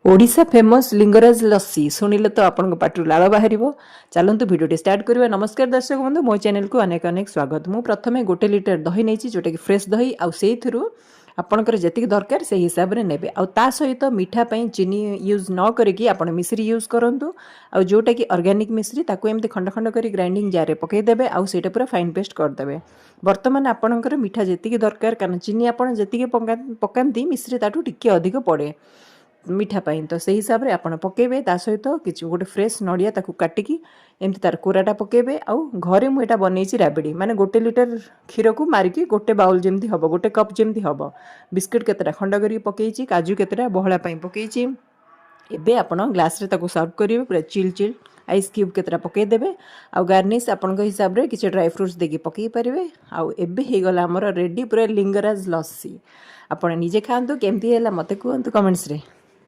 Odisha famous Lingaraj लस्सी शुणिले तो आपण पाटू लाल बाहर। चलतु भिडियो स्टार्ट करवा। नमस्कार दर्शक बंधु, मो चैनल को अनेक अनेक स्वागत। मु प्रथमे 1 लिटर दही नहीं जोटा कि फ्रेश दही आउ आपणकर जी दरकार से हिसाब से ने आ सहित मीठा चीनी यूज न करिकी आपण मिश्री यूज करूँ आ जोटा कि ऑर्गेनिक मिश्री ताको एमती खंड खंड कर ग्राइंडिंग जार पकईदेवे आउ सेटा पूरा फाइन पेस्ट करदे। बर्तमान आपणकर मीठा जी दरकार कारण चीनी आपड़ जी पकाती मिश्री ताठू टिके अधिक पड़े मीठा पाई, तो से हिसाब से आपड़ पकेबे। ता सहित किसी गोटे फ्रेश नड़िया ताकू काटिकी एमती तार कोराटा पकेबे। आउ घरे मुझे बनई राबिड़ी माने 1 लिटर क्षीर को मारिकी गोटे बाउल जमती हम, गोटे कप जमती हम। बिस्किट केतटा खंड करी पकईची, काजू केतटा बहला पकईची। एबे आपण ग्लास रे ताकू सर्व करिवे। पूरा चिल चिल आइस क्यूब केतटा पकईदेवे। आउ गार्निश आपण हिसाब से किसी ड्राई फ्रुट्स देकी पकई पारे। आउ एबे हो गला हमर रेडी पूरा लिंगराज लस्सी। आपण निजे खातु केमती है मते कहतु कमेंट्स रे।